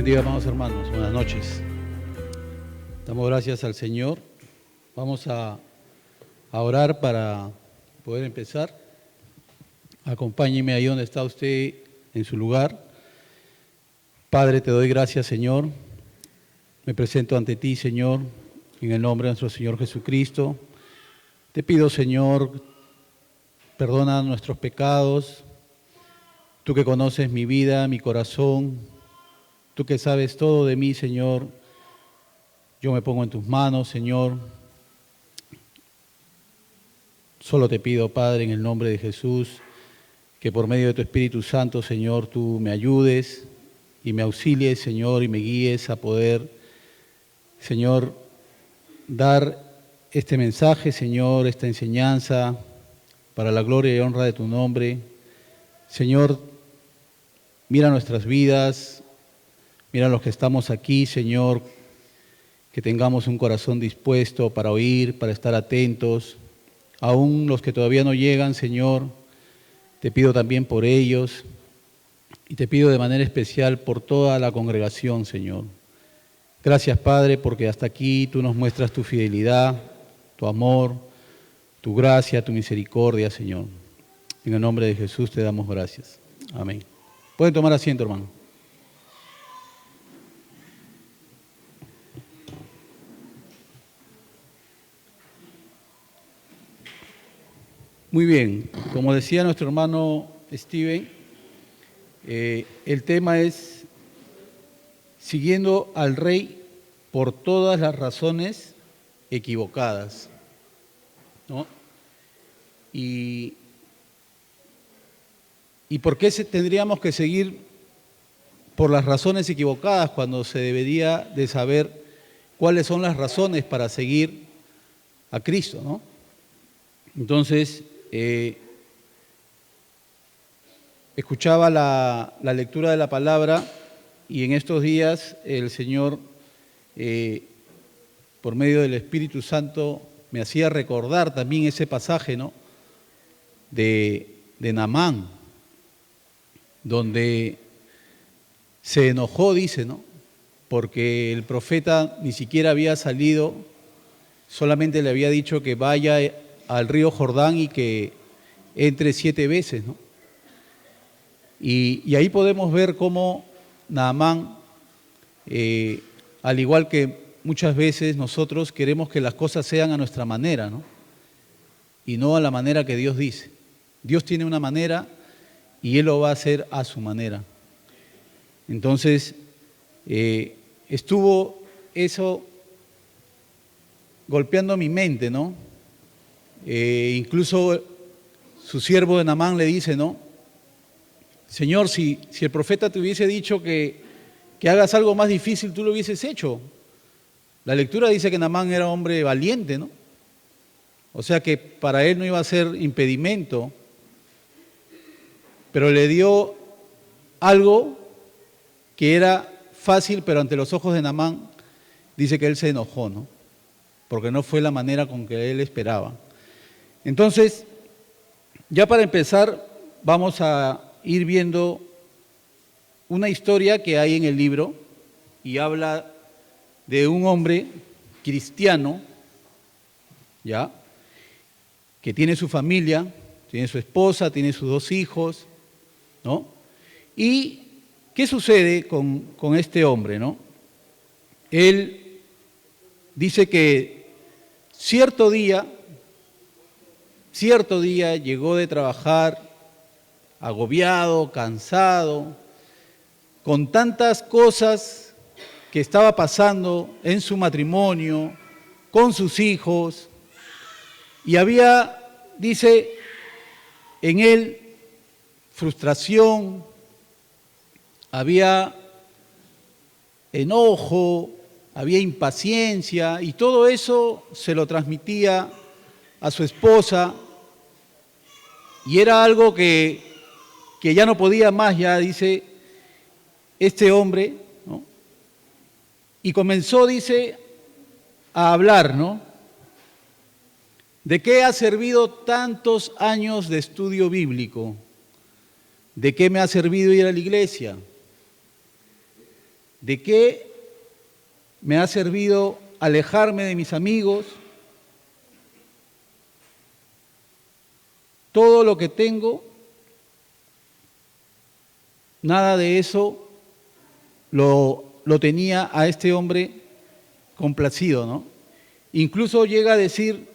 bendiga, amados hermanos. Buenas noches. Damos gracias al Señor. Vamos a orar para poder empezar. Acompáñeme ahí donde está usted en su lugar. Padre, te doy gracias, Señor. Me presento ante ti, Señor, en el nombre de nuestro Señor Jesucristo. Te pido, Señor, perdona nuestros pecados. Tú que conoces mi vida, mi corazón, tú que sabes todo de mí, Señor, yo me pongo en tus manos, Señor. Solo te pido, Padre, en el nombre de Jesús, que por medio de tu Espíritu Santo, Señor, tú me ayudes y me auxilies, Señor, y me guíes a poder, Señor, dar este mensaje, Señor, esta enseñanza para la gloria y honra de tu nombre. Señor, mira nuestras vidas, mira los que estamos aquí, Señor, que tengamos un corazón dispuesto para oír, para estar atentos. Aún los que todavía no llegan, Señor, te pido también por ellos y te pido de manera especial por toda la congregación, Señor. Gracias, Padre, porque hasta aquí tú nos muestras tu fidelidad, tu amor, tu gracia, tu misericordia, Señor. En el nombre de Jesús te damos gracias. Amén. Pueden tomar asiento, hermano. Muy bien, como decía nuestro hermano Steven, el tema es siguiendo al rey por todas las razones equivocadas, ¿no? ¿Y por qué tendríamos que seguir por las razones equivocadas cuando se debería de saber cuáles son las razones para seguir a Cristo, ¿no? Entonces, escuchaba la lectura de la palabra y en estos días el Señor, por medio del Espíritu Santo, me hacía recordar también ese pasaje, ¿no?, de Naamán, donde se enojó, dice, ¿no?, porque el profeta ni siquiera había salido, solamente le había dicho que vaya al río Jordán y que entre 7 veces, ¿no? Y ahí podemos ver cómo Naamán, al igual que muchas veces nosotros queremos que las cosas sean a nuestra manera, ¿no?, y no a la manera que Dios dice. Dios tiene una manera y Él lo va a hacer a su manera. Entonces, estuvo eso golpeando mi mente, ¿no? Incluso su siervo de Naamán le dice, ¿no?, Señor, si el profeta te hubiese dicho que hagas algo más difícil, tú lo hubieses hecho. La lectura dice que Naamán era hombre valiente, ¿no? O sea que para él no iba a ser impedimento, pero le dio algo que era fácil, pero ante los ojos de Naamán dice que él se enojó, ¿no?, porque no fue la manera con que él esperaba. Entonces, ya para empezar, vamos a ir viendo una historia que hay en el libro y habla de un hombre cristiano, ¿ya?, que tiene su familia, tiene su esposa, tiene sus 2 hijos, ¿no? ¿Y qué sucede con este hombre, no? Él dice que cierto día llegó de trabajar agobiado, cansado, con tantas cosas que estaba pasando en su matrimonio, con sus hijos, y había, dice, en él frustración, había enojo, había impaciencia, y todo eso se lo transmitía a su esposa, y era algo que ya no podía más, ya dice este hombre, ¿no? Y comenzó, dice, a hablar, ¿no?, ¿de qué ha servido tantos años de estudio bíblico? ¿De qué me ha servido ir a la iglesia? ¿De qué me ha servido alejarme de mis amigos? Todo lo que tengo, nada de eso lo tenía a este hombre complacido, ¿no? Incluso llega a decir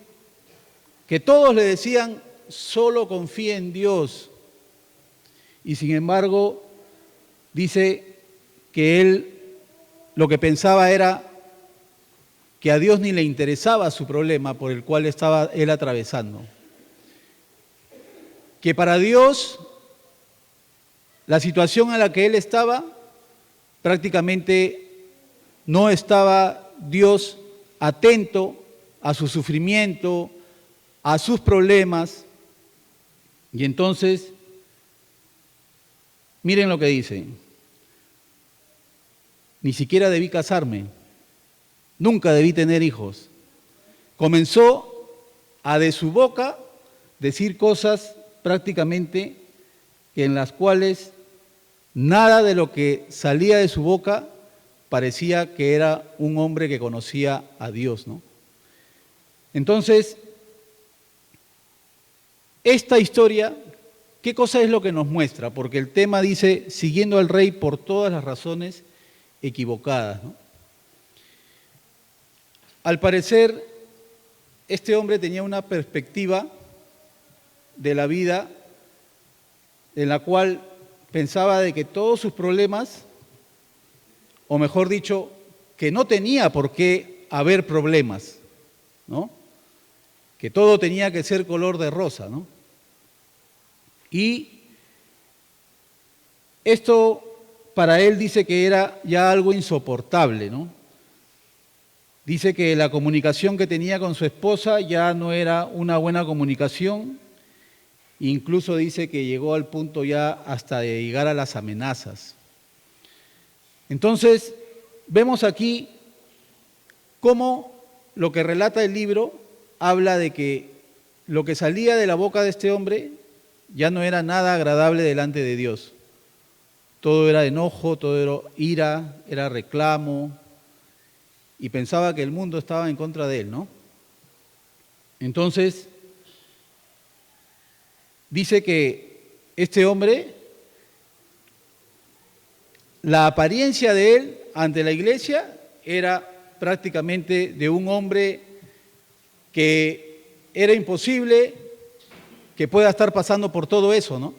que todos le decían, solo confía en Dios. Y sin embargo, dice que él lo que pensaba era que a Dios ni le interesaba su problema por el cual estaba él atravesando. Que para Dios la situación en la que él estaba, prácticamente no estaba Dios atento a su sufrimiento, a sus problemas. Y entonces, miren lo que dice: ni siquiera debí casarme, nunca debí tener hijos. Comenzó a de su boca decir cosas prácticamente en las cuales nada de lo que salía de su boca parecía que era un hombre que conocía a Dios, ¿no? Entonces, esta historia, ¿qué cosa es lo que nos muestra? Porque el tema dice, siguiendo al rey por todas las razones equivocadas, ¿no? Al parecer, este hombre tenía una perspectiva de la vida en la cual pensaba de que todos sus problemas, o mejor dicho, que no tenía por qué haber problemas, ¿no? Que todo tenía que ser color de rosa, ¿no? Y esto para él dice que era ya algo insoportable, ¿no? Dice que la comunicación que tenía con su esposa ya no era una buena comunicación. Incluso dice que llegó al punto ya hasta de llegar a las amenazas. Entonces, vemos aquí cómo lo que relata el libro habla de que lo que salía de la boca de este hombre ya no era nada agradable delante de Dios. Todo era enojo, todo era ira, era reclamo, y pensaba que el mundo estaba en contra de él, ¿no? Entonces, dice que este hombre, la apariencia de él ante la iglesia era prácticamente de un hombre que era imposible que pueda estar pasando por todo eso, ¿no?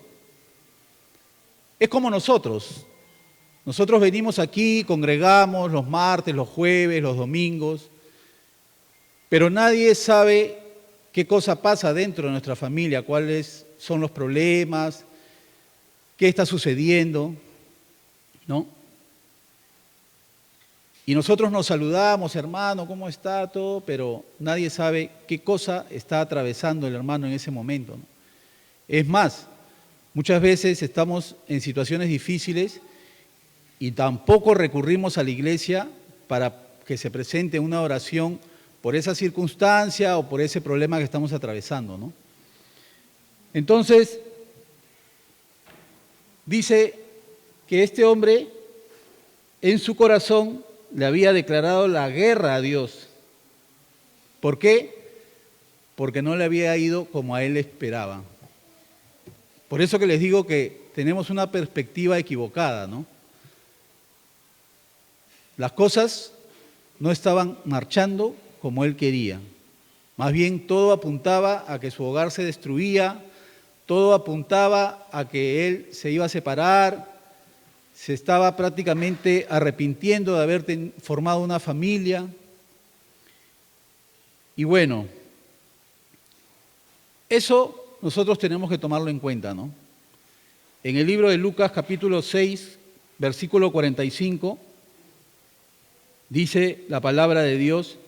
Es como nosotros. Nosotros venimos aquí, congregamos los martes, los jueves, los domingos, pero nadie sabe qué cosa pasa dentro de nuestra familia, cuáles son los problemas, qué está sucediendo, ¿no? Y nosotros nos saludamos, hermano, ¿cómo está todo? Pero nadie sabe qué cosa está atravesando el hermano en ese momento, ¿no? Es más, muchas veces estamos en situaciones difíciles y tampoco recurrimos a la iglesia para que se presente una oración por esa circunstancia o por ese problema que estamos atravesando, ¿no? Entonces, dice que este hombre en su corazón le había declarado la guerra a Dios. ¿Por qué? Porque no le había ido como a él esperaba. Por eso que les digo que tenemos una perspectiva equivocada, ¿no? Las cosas no estaban marchando como él quería. Más bien todo apuntaba a que su hogar se destruía, todo apuntaba a que él se iba a separar, se estaba prácticamente arrepintiendo de haber formado una familia. Y bueno, eso nosotros tenemos que tomarlo en cuenta, ¿no? En el libro de Lucas capítulo 6, versículo 45, dice la palabra de Dios: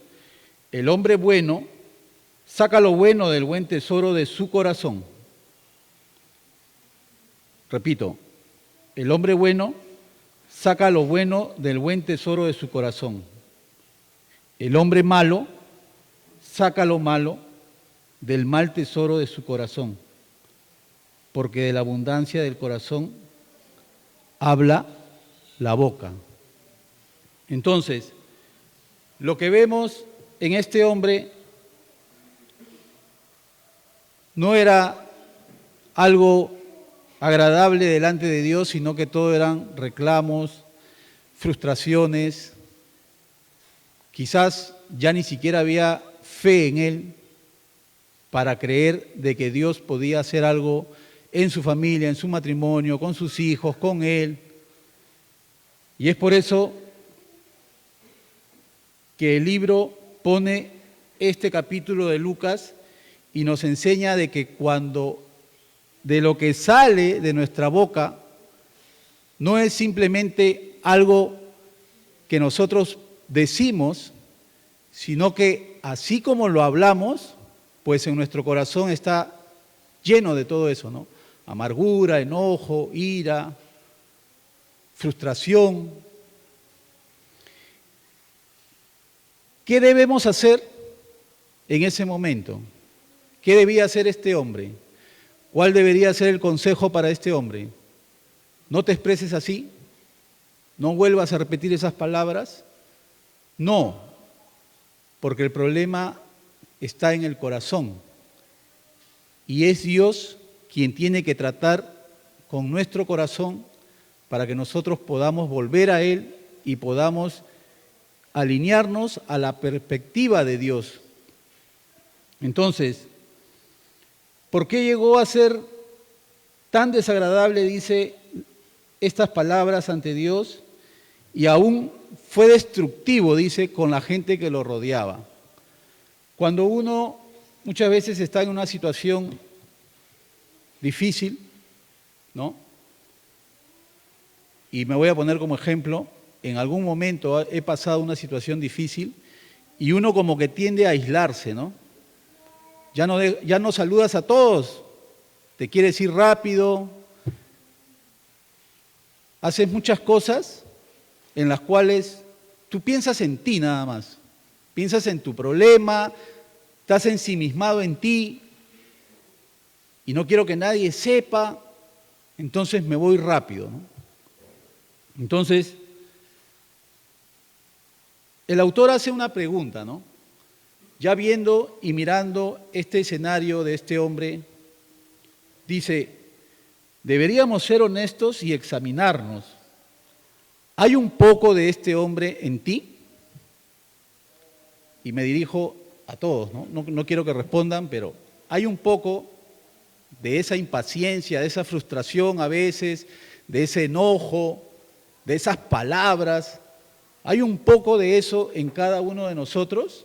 el hombre bueno saca lo bueno del buen tesoro de su corazón. Repito, el hombre bueno saca lo bueno del buen tesoro de su corazón. El hombre malo saca lo malo del mal tesoro de su corazón, porque de la abundancia del corazón habla la boca. Entonces, lo que vemos en este hombre no era algo agradable delante de Dios, sino que todo eran reclamos, frustraciones. Quizás ya ni siquiera había fe en él para creer de que Dios podía hacer algo en su familia, en su matrimonio, con sus hijos, con él. Y es por eso que el libro pone este capítulo de Lucas y nos enseña de que cuando de lo que sale de nuestra boca no es simplemente algo que nosotros decimos, sino que así como lo hablamos, pues en nuestro corazón está lleno de todo eso, ¿no? Amargura, enojo, ira, frustración. ¿Qué debemos hacer en ese momento? ¿Qué debía hacer este hombre? ¿Cuál debería ser el consejo para este hombre? No te expreses así, no vuelvas a repetir esas palabras. No, porque el problema está en el corazón y es Dios quien tiene que tratar con nuestro corazón para que nosotros podamos volver a Él y podamos alinearnos a la perspectiva de Dios. Entonces, ¿por qué llegó a ser tan desagradable, dice, estas palabras ante Dios? Y aún fue destructivo, dice, con la gente que lo rodeaba. Cuando uno muchas veces está en una situación difícil, ¿no? Y me voy a poner como ejemplo, en algún momento he pasado una situación difícil y uno como que tiende a aislarse, ¿no? Ya no saludas a todos, te quieres ir rápido, haces muchas cosas en las cuales tú piensas en ti nada más, piensas en tu problema, estás ensimismado en ti y no quiero que nadie sepa, entonces me voy rápido, ¿no? Entonces, el autor hace una pregunta, ¿no? Ya viendo y mirando este escenario de este hombre, dice, deberíamos ser honestos y examinarnos. ¿Hay un poco de este hombre en ti? Y me dirijo a todos, ¿no? No quiero que respondan, pero hay un poco de esa impaciencia, de esa frustración a veces, de ese enojo, de esas palabras. ¿Hay un poco de eso en cada uno de nosotros?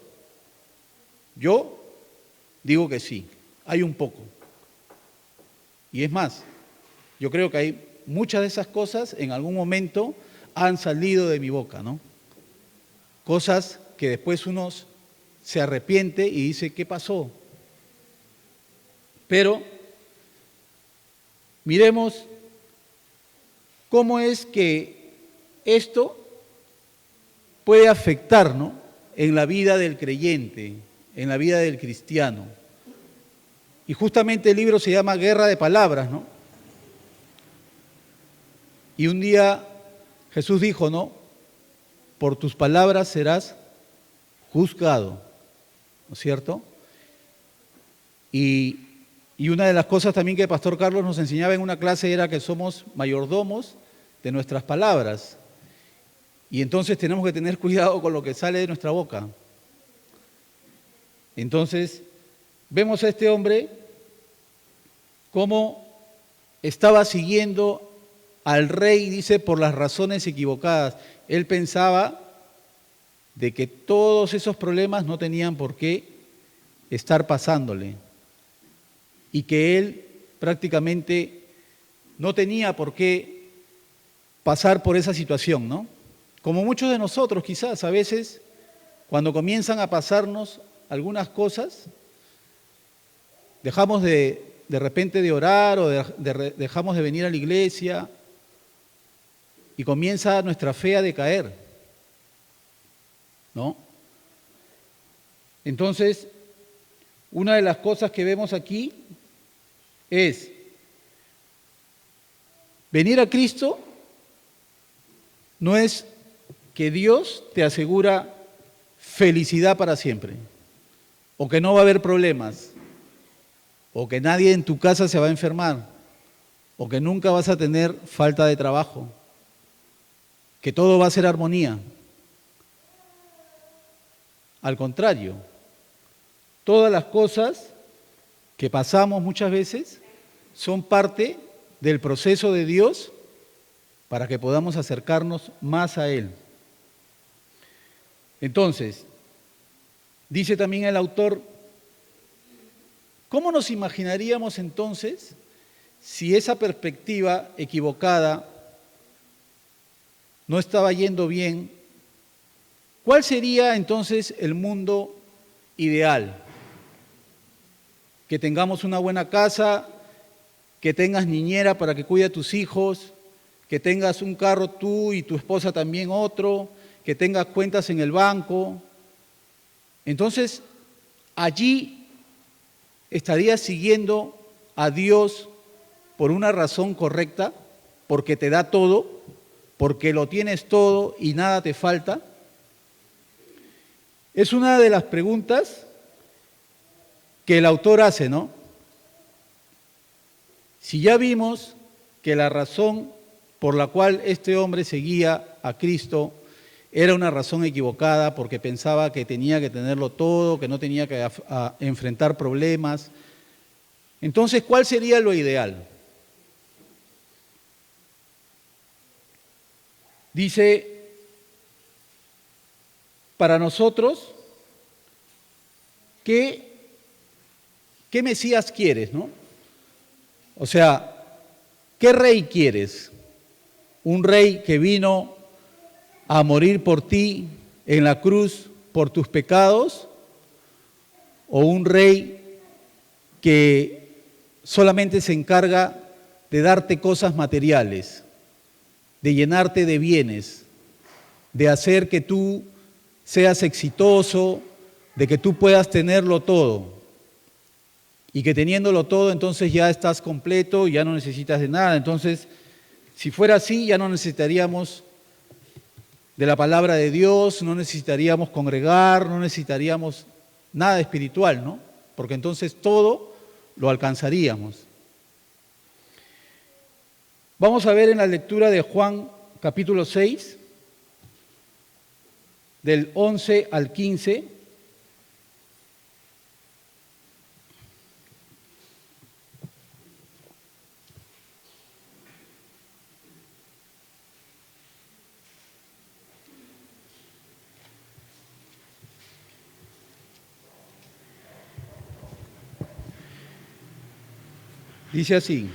Yo digo que sí, hay un poco. Y es más, yo creo que hay muchas de esas cosas en algún momento han salido de mi boca, ¿no? Cosas que después uno se arrepiente y dice, ¿qué pasó? Pero miremos cómo es que esto puede afectar, ¿no?, en la vida del creyente, en la vida del cristiano. Y justamente el libro se llama Guerra de Palabras, ¿no? Y un día Jesús dijo, ¿no?, por tus palabras serás juzgado, ¿no es cierto? Y una de las cosas también que el pastor Carlos nos enseñaba en una clase era que somos mayordomos de nuestras palabras. Y entonces tenemos que tener cuidado con lo que sale de nuestra boca. Entonces, vemos a este hombre cómo estaba siguiendo al rey, dice, por las razones equivocadas. Él pensaba de que todos esos problemas no tenían por qué estar pasándole y que él prácticamente no tenía por qué pasar por esa situación, ¿no? Como muchos de nosotros quizás a veces, cuando comienzan a pasarnos algunas cosas, dejamos de repente de orar o dejamos de venir a la iglesia y comienza nuestra fe a decaer, ¿no? Entonces, una de las cosas que vemos aquí es venir a Cristo no es que Dios te asegura felicidad para siempre, o que no va a haber problemas, o que nadie en tu casa se va a enfermar, o que nunca vas a tener falta de trabajo, que todo va a ser armonía. Al contrario, todas las cosas que pasamos muchas veces son parte del proceso de Dios para que podamos acercarnos más a Él. Entonces, dice también el autor, ¿cómo nos imaginaríamos entonces si esa perspectiva equivocada no estaba yendo bien? ¿Cuál sería entonces el mundo ideal? Que tengamos una buena casa, que tengas niñera para que cuide a tus hijos, que tengas un carro tú y tu esposa también otro, que tengas cuentas en el banco. Entonces, allí estarías siguiendo a Dios por una razón correcta, porque te da todo, porque lo tienes todo y nada te falta. Es una de las preguntas que el autor hace, ¿no? Si ya vimos que la razón por la cual este hombre seguía a Cristo era una razón equivocada, porque pensaba que tenía que tenerlo todo, que no tenía que enfrentar problemas. Entonces, ¿cuál sería lo ideal? Dice, para nosotros, ¿qué Mesías quieres, no? O sea, ¿qué rey quieres? ¿Un rey que vino a morir por ti en la cruz por tus pecados? ¿O un rey que solamente se encarga de darte cosas materiales, de llenarte de bienes, de hacer que tú seas exitoso, de que tú puedas tenerlo todo? Y que teniéndolo todo, entonces ya estás completo, ya no necesitas de nada. Entonces, si fuera así, ya no necesitaríamos de la palabra de Dios, no necesitaríamos congregar, no necesitaríamos nada espiritual, ¿no? Porque entonces todo lo alcanzaríamos. Vamos a ver en la lectura de Juan capítulo 6, del 11 al 15. Dice así,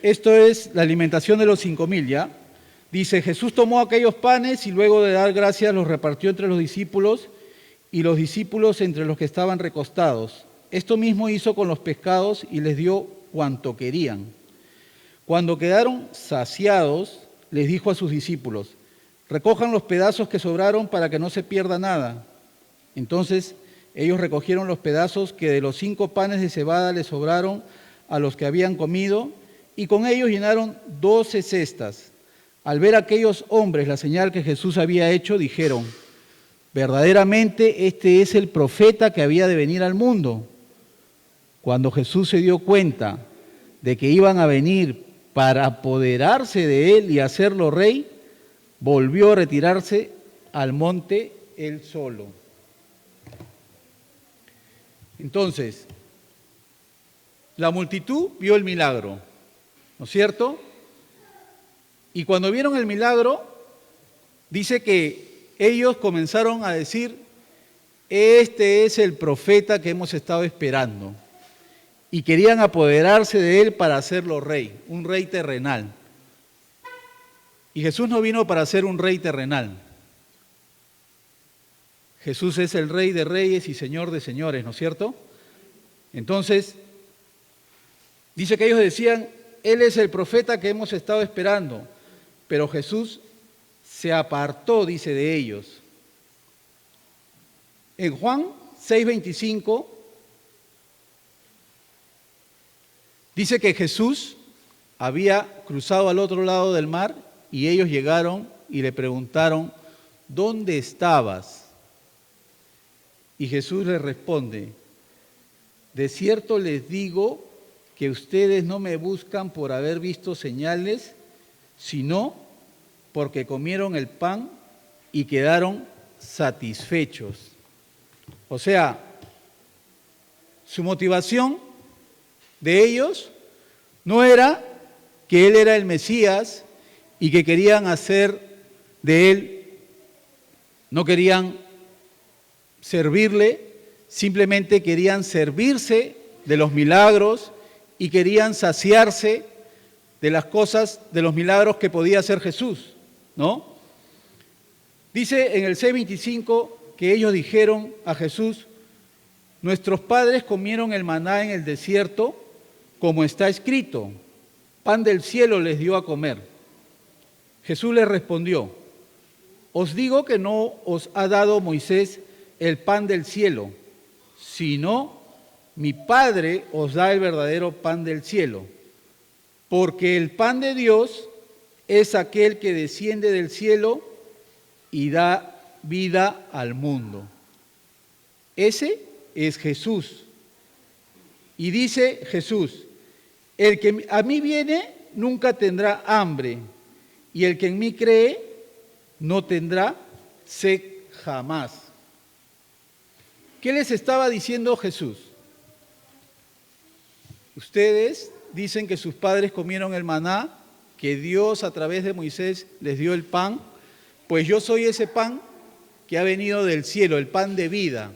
esto es la alimentación de los 5.000, ¿ya? Dice, Jesús tomó aquellos panes y luego de dar gracias los repartió entre los discípulos y los discípulos entre los que estaban recostados. Esto mismo hizo con los pescados y les dio cuanto querían. Cuando quedaron saciados, les dijo a sus discípulos, recojan los pedazos que sobraron para que no se pierda nada. Entonces ellos recogieron los pedazos que de los 5 panes de cebada les sobraron a los que habían comido, y con ellos llenaron 12 cestas. Al ver a aquellos hombres la señal que Jesús había hecho, dijeron, verdaderamente este es el profeta que había de venir al mundo. Cuando Jesús se dio cuenta de que iban a venir para apoderarse de él y hacerlo rey, volvió a retirarse al monte él solo. Entonces, la multitud vio el milagro, ¿no es cierto? Y cuando vieron el milagro, dice que ellos comenzaron a decir, este es el profeta que hemos estado esperando. Y querían apoderarse de él para hacerlo rey, un rey terrenal. Y Jesús no vino para ser un rey terrenal. Jesús es el Rey de Reyes y Señor de Señores, ¿no es cierto? Entonces, dice que ellos decían, Él es el profeta que hemos estado esperando, pero Jesús se apartó, dice, de ellos. En Juan 6:25, dice que Jesús había cruzado al otro lado del mar y ellos llegaron y le preguntaron, ¿dónde estabas? Y Jesús les responde, de cierto les digo que ustedes no me buscan por haber visto señales, sino porque comieron el pan y quedaron satisfechos. O sea, su motivación de ellos no era que Él era el Mesías y que querían hacer de Él, no querían servirle, simplemente querían servirse de los milagros y querían saciarse de las cosas, de los milagros que podía hacer Jesús, ¿no? Dice en el 6:25 que ellos dijeron a Jesús, nuestros padres comieron el maná en el desierto, como está escrito, pan del cielo les dio a comer. Jesús les respondió, os digo que no os ha dado Moisés el pan del cielo, sino mi Padre os da el verdadero pan del cielo, porque el pan de Dios es aquel que desciende del cielo y da vida al mundo. Ese es Jesús. Y dice Jesús, el que a mí viene nunca tendrá hambre, y el que en mí cree no tendrá sed jamás. ¿Qué les estaba diciendo Jesús? Ustedes dicen que sus padres comieron el maná, que Dios a través de Moisés les dio el pan, pues yo soy ese pan que ha venido del cielo, el pan de vida.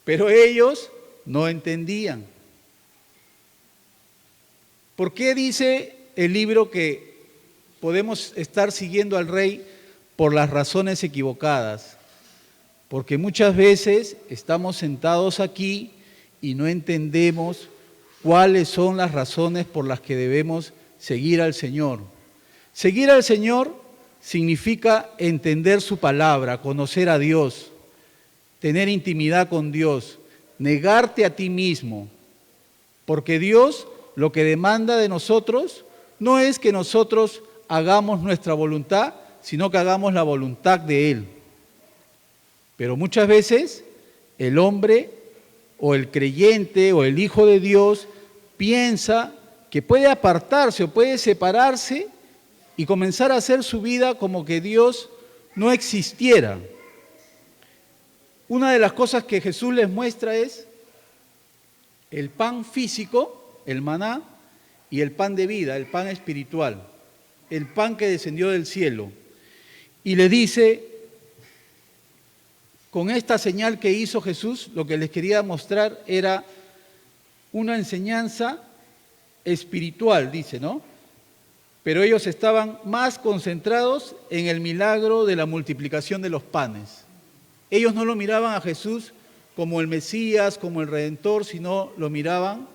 Pero ellos no entendían. ¿Por qué dice el libro que podemos estar siguiendo al Rey por las razones equivocadas? Porque muchas veces estamos sentados aquí y no entendemos cuáles son las razones por las que debemos seguir al Señor. Seguir al Señor significa entender su palabra, conocer a Dios, tener intimidad con Dios, negarte a ti mismo, porque Dios lo que demanda de nosotros no es que nosotros hagamos nuestra voluntad, sino que hagamos la voluntad de Él. Pero muchas veces el hombre o el creyente o el hijo de Dios piensa que puede apartarse o puede separarse y comenzar a hacer su vida como que Dios no existiera. Una de las cosas que Jesús les muestra es el pan físico, el maná, y el pan de vida, el pan espiritual, el pan que descendió del cielo. Y le dice, con esta señal que hizo Jesús, lo que les quería mostrar era una enseñanza espiritual, dice, ¿no? Pero ellos estaban más concentrados en el milagro de la multiplicación de los panes. Ellos no lo miraban a Jesús como el Mesías, como el Redentor, sino lo miraban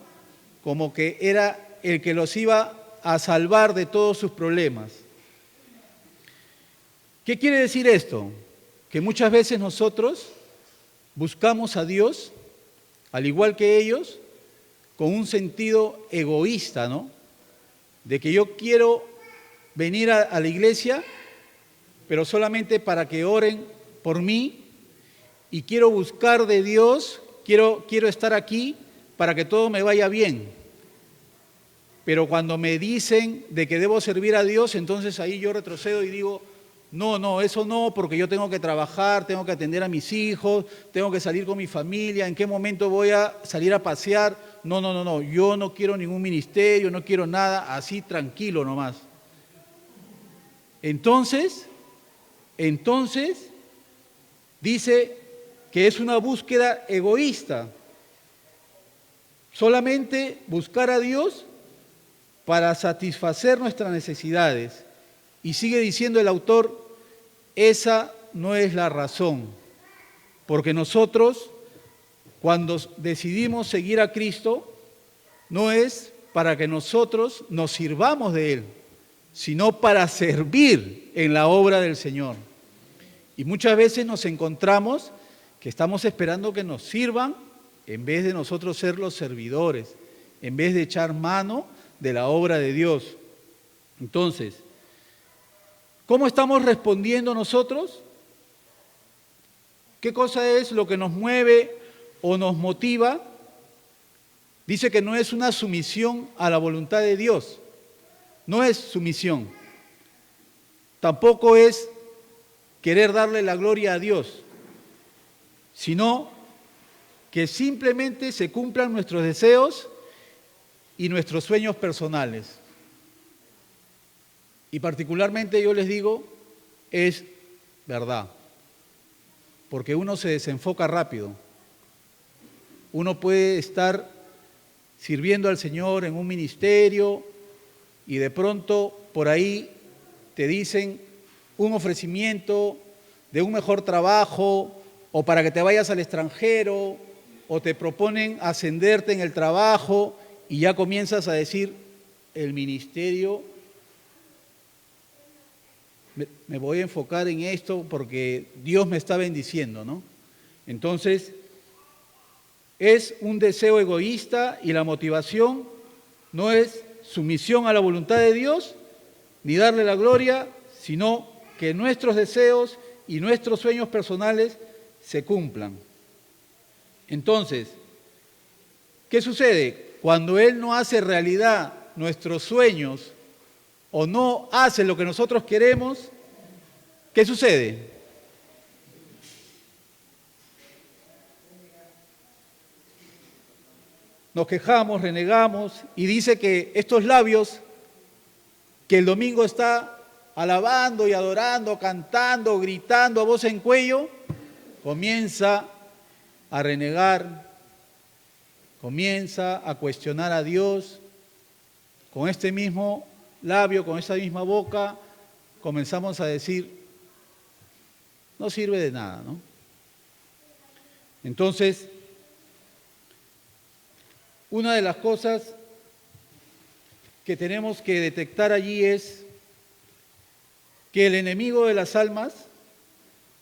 como que era el que los iba a salvar de todos sus problemas. ¿Qué quiere decir esto? Que muchas veces nosotros buscamos a Dios, al igual que ellos, con un sentido egoísta, ¿no? De que yo quiero venir a la iglesia, pero solamente para que oren por mí, y quiero buscar de Dios, quiero estar aquí para que todo me vaya bien. Pero cuando me dicen de que debo servir a Dios, entonces ahí yo retrocedo y digo, no, eso no, porque yo tengo que trabajar, tengo que atender a mis hijos, tengo que salir con mi familia, ¿en qué momento voy a salir a pasear? No, yo no quiero ningún ministerio, no quiero nada, así tranquilo nomás. Entonces, dice que es una búsqueda egoísta, solamente buscar a Dios para satisfacer nuestras necesidades. Y sigue diciendo el autor, esa no es la razón, porque nosotros, cuando decidimos seguir a Cristo, no es para que nosotros nos sirvamos de Él, sino para servir en la obra del Señor. Y muchas veces nos encontramos que estamos esperando que nos sirvan en vez de nosotros ser los servidores, en vez de echar mano de la obra de Dios. Entonces, ¿Cómo estamos respondiendo nosotros? ¿Qué cosa es lo que nos mueve o nos motiva? Dice que no es una sumisión a la voluntad de Dios, no es sumisión. Tampoco es querer darle la gloria a Dios, sino que simplemente se cumplan nuestros deseos y nuestros sueños personales. Y particularmente yo les digo, es verdad, porque uno se desenfoca rápido. Uno puede estar sirviendo al Señor en un ministerio y de pronto por ahí te dicen un ofrecimiento de un mejor trabajo o para que te vayas al extranjero o te proponen ascenderte en el trabajo y ya comienzas a decir, el ministerio, me voy a enfocar en esto porque Dios me está bendiciendo, ¿no? Entonces, es un deseo egoísta y la motivación no es sumisión a la voluntad de Dios ni darle la gloria, sino que nuestros deseos y nuestros sueños personales se cumplan. Entonces, ¿qué sucede? Cuando Él no hace realidad nuestros sueños o no hace lo que nosotros queremos, ¿qué sucede? Nos quejamos, renegamos y dice que estos labios que el domingo está alabando y adorando, cantando, gritando a voz en cuello, comienza a renegar, comienza a cuestionar a Dios. Con este mismo labio, con esa misma boca, comenzamos a decir, no sirve de nada, ¿no? Entonces, una de las cosas que tenemos que detectar allí es que el enemigo de las almas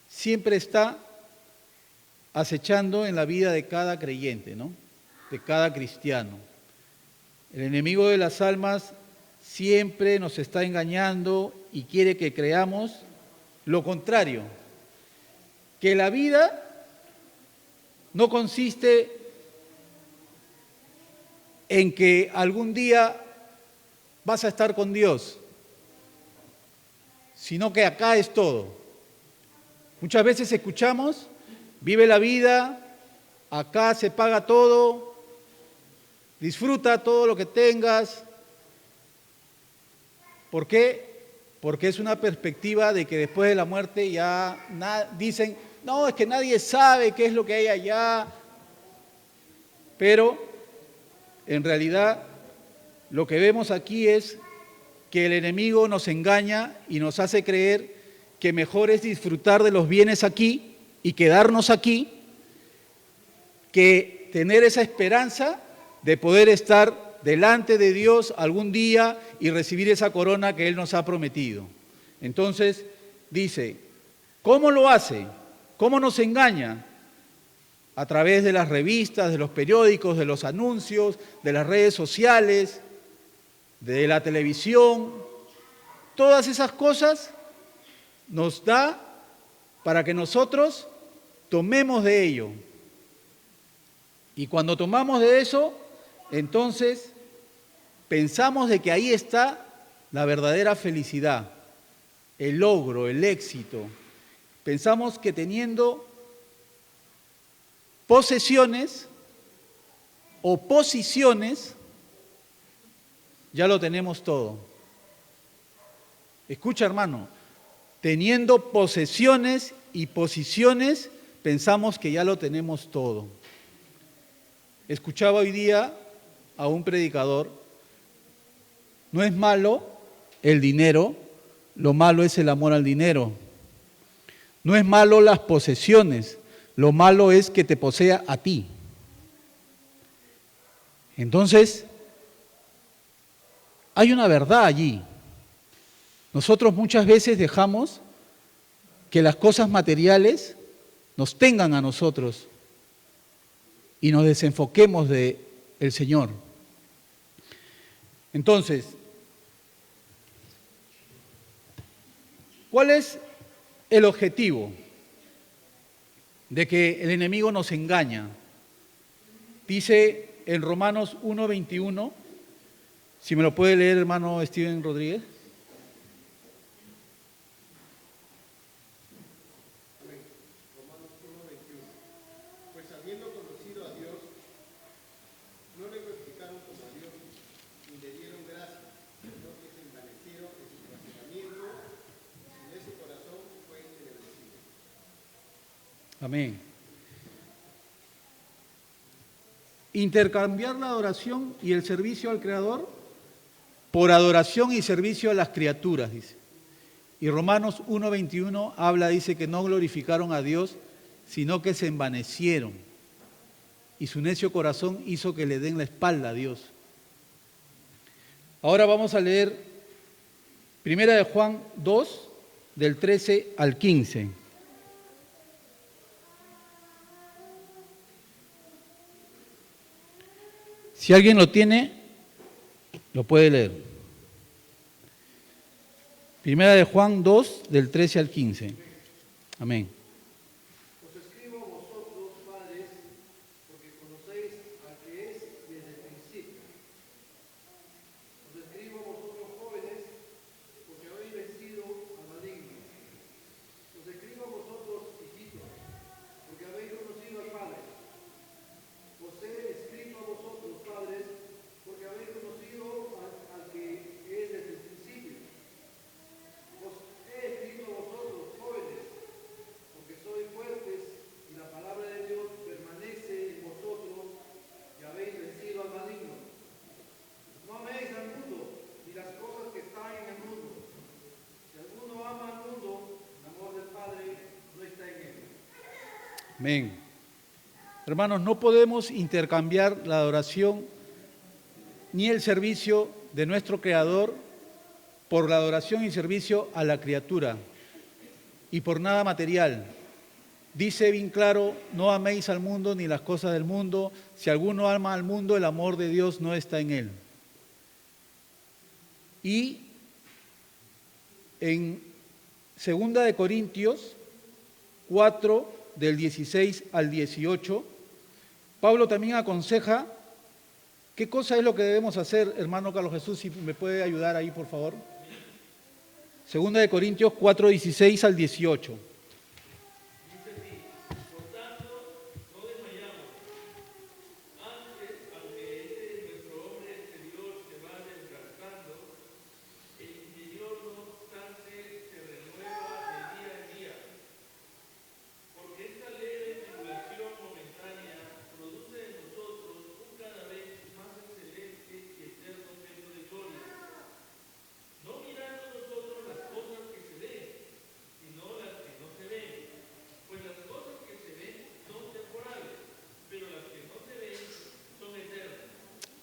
siempre está acechando en la vida de cada creyente, ¿no? De cada cristiano. El enemigo de las almas siempre nos está engañando y quiere que creamos lo contrario, que la vida no consiste en que algún día vas a estar con Dios, sino que acá es todo. Muchas veces escuchamos, vive la vida, acá se paga todo, disfruta todo lo que tengas. ¿Por qué? Porque es una perspectiva de que después de la muerte ya dicen, no, es que nadie sabe qué es lo que hay allá, pero en realidad lo que vemos aquí es que el enemigo nos engaña y nos hace creer que mejor es disfrutar de los bienes aquí y quedarnos aquí que tener esa esperanza de poder estar delante de Dios algún día y recibir esa corona que Él nos ha prometido. Entonces, dice, ¿cómo lo hace? ¿Cómo nos engaña? A través de las revistas, de los periódicos, de los anuncios, de las redes sociales, de la televisión. Todas esas cosas nos da para que nosotros tomemos de ello. Y cuando tomamos de eso, entonces pensamos de que ahí está la verdadera felicidad, el logro, el éxito. Pensamos que teniendo posesiones o posiciones, ya lo tenemos todo. Escucha, hermano, teniendo posesiones y posiciones, pensamos que ya lo tenemos todo. Escuchaba hoy día a un predicador, no es malo el dinero, lo malo es el amor al dinero. No es malo las posesiones, lo malo es que te posea a ti. Entonces, hay una verdad allí. Nosotros muchas veces dejamos que las cosas materiales nos tengan a nosotros y nos desenfoquemos del Señor. Entonces, ¿Cuál es el objetivo de que el enemigo nos engaña? Dice en Romanos 1:21, si me lo puede leer, hermano Steven Rodríguez. Romanos 1:21. Pues habiendo conocido a Dios, no le glorificaron como a Dios, ni le dieron gracias, sino que se envanecieron en su razonamiento, y su necio corazón fue entenebrecido. Amén. Intercambiar la adoración y el servicio al Creador por adoración y servicio a las criaturas, dice. Y Romanos 1:21 habla, dice que no glorificaron a Dios, sino que se envanecieron. Y su necio corazón hizo que le den la espalda a Dios. Ahora vamos a leer 1 de Juan 2, del 13 al 15. Si alguien lo tiene, lo puede leer. 1 de Juan 2, del 13 al 15. Amén. Os escribo a vosotros, padres, porque conocéis al que es desde el principio. Os escribo a vosotros, jóvenes, porque habéis vencido al maligno. Os escribo a vosotros, hijitos, porque habéis conocido al Padre. Os he escrito a vosotros, padres, porque habéis conocido al que es desde el principio. Os he escrito a vosotros, jóvenes, porque sois fuertes y la palabra de Dios permanece en vosotros y habéis vencido al maligno. No améis al mundo ni las cosas que están en el mundo. Si alguno ama al mundo, el amor del Padre no está en él. Amén. Hermanos, no podemos intercambiar la adoración ni el servicio de nuestro Creador por la adoración y servicio a la criatura y por nada material. Dice bien claro, no améis al mundo ni las cosas del mundo. Si alguno ama al mundo, el amor de Dios no está en él. Y en 2 de Corintios 4, del 16 al 18, Pablo también aconseja qué cosa es lo que debemos hacer, hermano Carlos Jesús, si me puede ayudar ahí, por favor. 2 de Corintios 4, 16 al 18.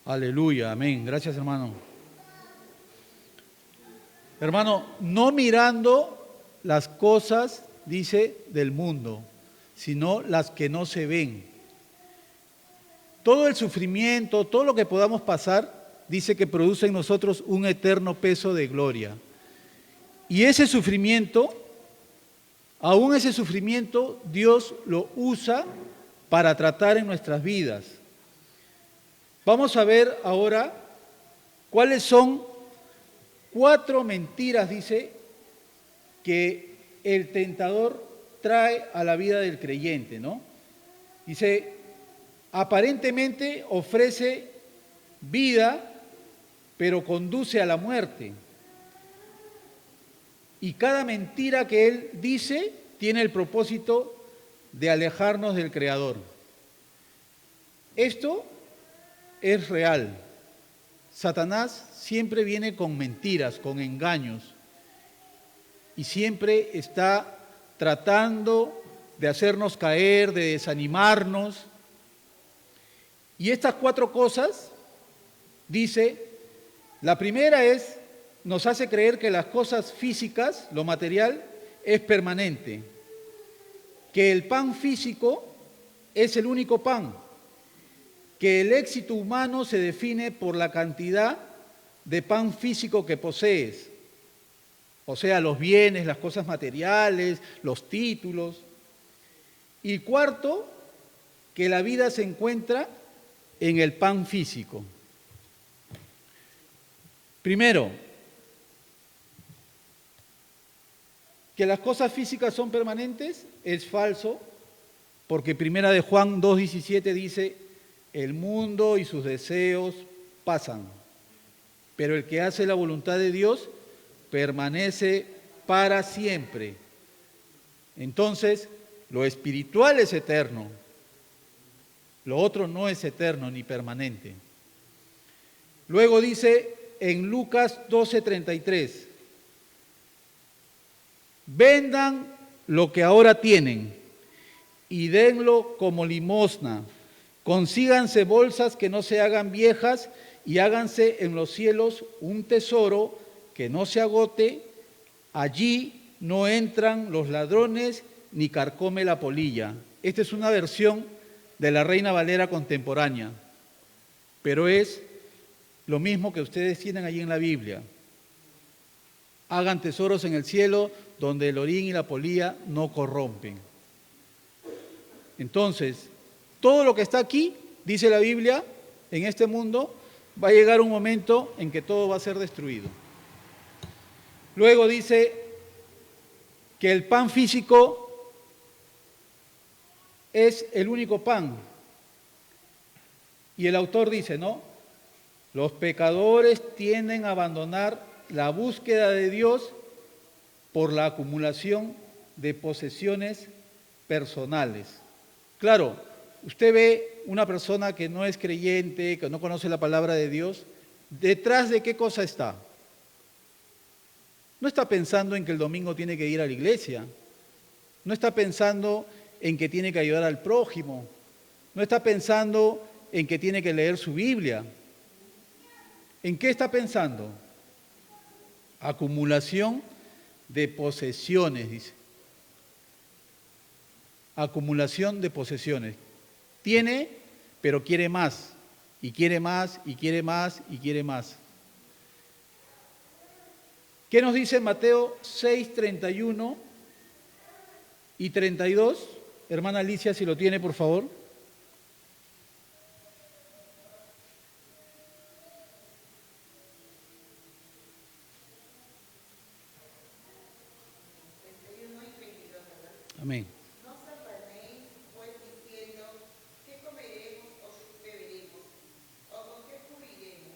Aleluya, amén. Gracias, hermano. Hermano, no mirando las cosas, dice, del mundo, sino las que no se ven. Todo el sufrimiento, todo lo que podamos pasar, dice que produce en nosotros un eterno peso de gloria. Y ese sufrimiento, aún ese sufrimiento, Dios lo usa para tratar en nuestras vidas. Vamos a ver ahora cuáles son 4 mentiras, dice, que el tentador trae a la vida del creyente, ¿no? Dice, aparentemente ofrece vida, pero conduce a la muerte. Y cada mentira que él dice tiene el propósito de alejarnos del Creador. Esto es real. Satanás siempre viene con mentiras, con engaños, y siempre está tratando de hacernos caer, de desanimarnos. Y estas 4 cosas, dice, la primera es, nos hace creer que las cosas físicas, lo material, es permanente, que el pan físico es el único pan, que el éxito humano se define por la cantidad de pan físico que posees, o sea, los bienes, las cosas materiales, los títulos. Y cuarto, que la vida se encuentra en el pan físico. Primero, que las cosas físicas son permanentes es falso, porque Primera de Juan 2:17 dice, el mundo y sus deseos pasan, pero el que hace la voluntad de Dios permanece para siempre. Entonces, lo espiritual es eterno, lo otro no es eterno ni permanente. Luego dice en Lucas 12:33, vendan lo que ahora tienen y denlo como limosna. Consíganse bolsas que no se hagan viejas y háganse en los cielos un tesoro que no se agote. Allí no entran los ladrones ni carcome la polilla. Esta es una versión de la Reina Valera contemporánea, pero es lo mismo que ustedes tienen allí en la Biblia. Hagan tesoros en el cielo donde el orín y la polilla no corrompen. Entonces, todo lo que está aquí, dice la Biblia, en este mundo, va a llegar un momento en que todo va a ser destruido. Luego dice que el pan físico es el único pan. Y el autor dice, ¿no? Los pecadores tienden a abandonar la búsqueda de Dios por la acumulación de posesiones personales. Claro, usted ve una persona que no es creyente, que no conoce la palabra de Dios, ¿detrás de qué cosa está? No está pensando en que el domingo tiene que ir a la iglesia, no está pensando en que tiene que ayudar al prójimo, no está pensando en que tiene que leer su Biblia. ¿En qué está pensando? Acumulación de posesiones, dice. Acumulación de posesiones. Tiene, pero quiere más, y quiere más, y quiere más, y quiere más. ¿Qué nos dice Mateo 6, 31 y 32? Hermana Alicia, si lo tiene, por favor. Amén. No os afanéis, pues, diciendo, ¿qué comeremos o qué beberemos? ¿O con qué cubriremos?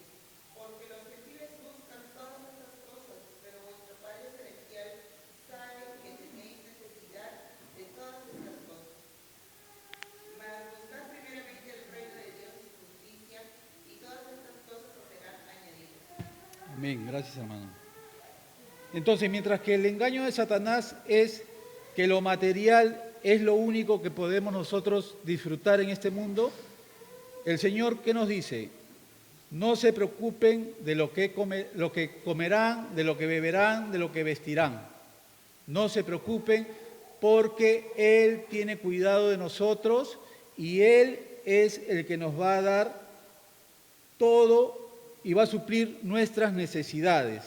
Porque los gentiles buscan todas estas cosas, pero vuestro Padre Celestial sabe que tenéis necesidad de todas estas cosas. Mas buscad primeramente el reino de Dios y su justicia, y todas estas cosas os serán añadidas. Amén. Gracias, hermano. Entonces, mientras que el engaño de Satanás es que lo material es lo único que podemos nosotros disfrutar en este mundo, el Señor, ¿qué nos dice? No se preocupen de lo que comerán, de lo que beberán, de lo que vestirán. No se preocupen porque Él tiene cuidado de nosotros y Él es el que nos va a dar todo y va a suplir nuestras necesidades.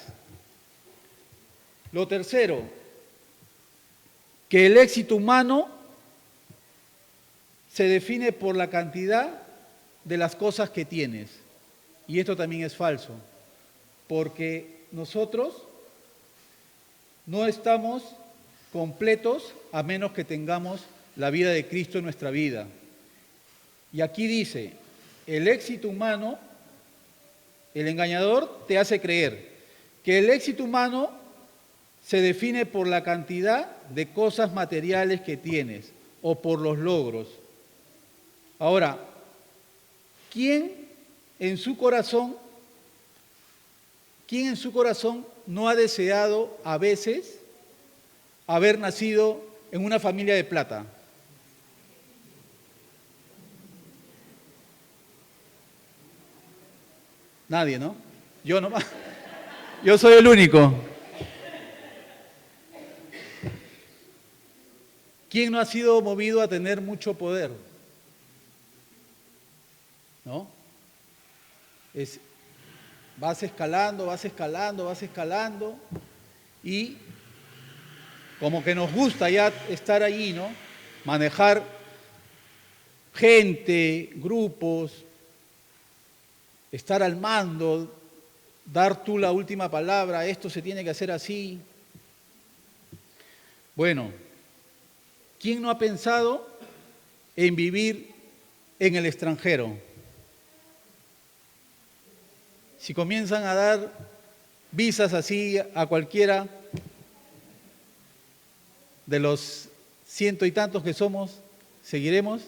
Lo tercero, que el éxito humano se define por la cantidad de las cosas que tienes. Y esto también es falso, porque nosotros no estamos completos a menos que tengamos la vida de Cristo en nuestra vida. Y aquí dice, el éxito humano, el engañador te hace creer que el éxito humano se define por la cantidad de cosas materiales que tienes o por los logros. Ahora, ¿quién en su corazón no ha deseado a veces haber nacido en una familia de plata? Nadie, ¿no? Yo nomás. Yo soy el único. ¿Quién no ha sido movido a tener mucho poder? ¿No? Vas escalando, vas escalando, vas escalando, y como que nos gusta ya estar allí, ¿no? Manejar gente, grupos, estar al mando, dar tú la última palabra, esto se tiene que hacer así. Bueno, ¿quién no ha pensado en vivir en el extranjero? Si comienzan a dar visas así a cualquiera de los ciento y tantos que somos, ¿seguiremos?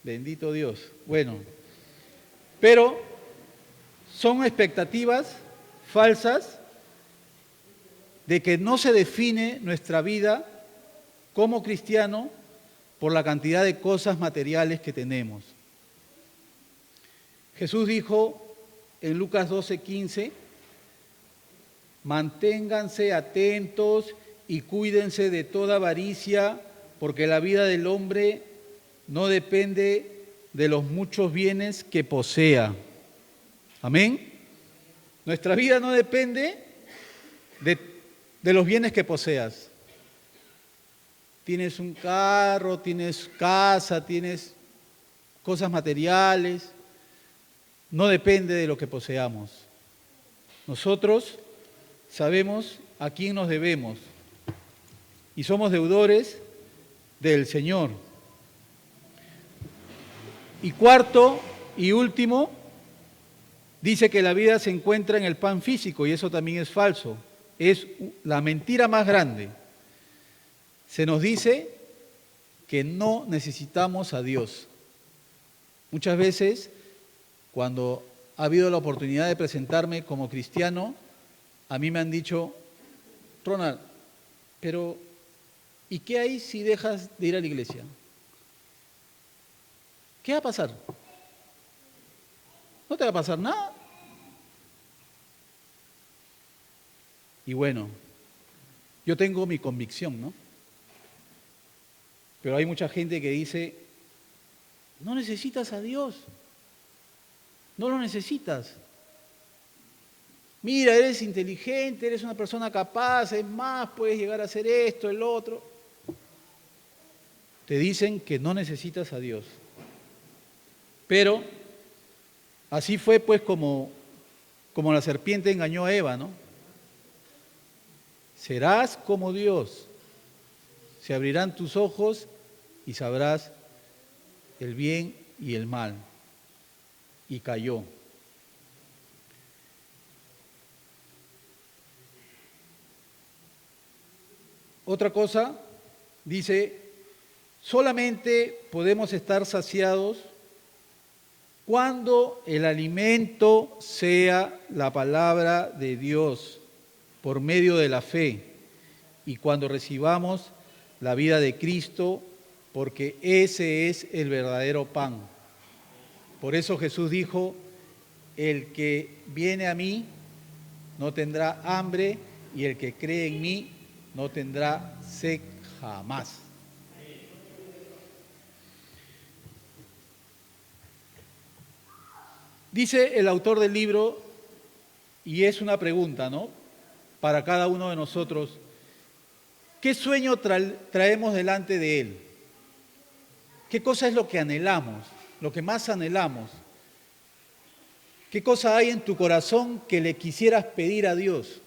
Bendito Dios. Bueno, pero son expectativas falsas de que no se define nuestra vida como cristiano por la cantidad de cosas materiales que tenemos. Jesús dijo en Lucas 12:15, manténganse atentos y cuídense de toda avaricia, porque la vida del hombre no depende de los muchos bienes que posea. Amén. Nuestra vida no depende de los bienes que poseas. Tienes un carro, tienes casa, tienes cosas materiales. No depende de lo que poseamos. Nosotros sabemos a quién nos debemos y somos deudores del Señor. Y cuarto y último, dice que la vida se encuentra en el pan físico y eso también es falso. Es la mentira más grande. Se nos dice que no necesitamos a Dios. Muchas veces, cuando ha habido la oportunidad de presentarme como cristiano, a mí me han dicho, Ronald, pero ¿y qué hay si dejas de ir a la iglesia? ¿Qué va a pasar? No te va a pasar nada. Y bueno, yo tengo mi convicción, ¿no? Pero hay mucha gente que dice, no necesitas a Dios, no lo necesitas. Mira, eres inteligente, eres una persona capaz, es más, puedes llegar a hacer esto, el otro. Te dicen que no necesitas a Dios. Pero así fue pues como la serpiente engañó a Eva, ¿no? Serás como Dios, se abrirán tus ojos y sabrás el bien y el mal. Y cayó. Otra cosa, dice, solamente podemos estar saciados cuando el alimento sea la palabra de Dios por medio de la fe y cuando recibamos la vida de Cristo, porque ese es el verdadero pan. Por eso Jesús dijo, el que viene a mí no tendrá hambre y el que cree en mí no tendrá sed jamás. Dice el autor del libro, y es una pregunta, ¿no?, para cada uno de nosotros, ¿qué sueño traemos delante de Él? ¿Qué cosa es lo que anhelamos, lo que más anhelamos? ¿Qué cosa hay en tu corazón que le quisieras pedir a Dios?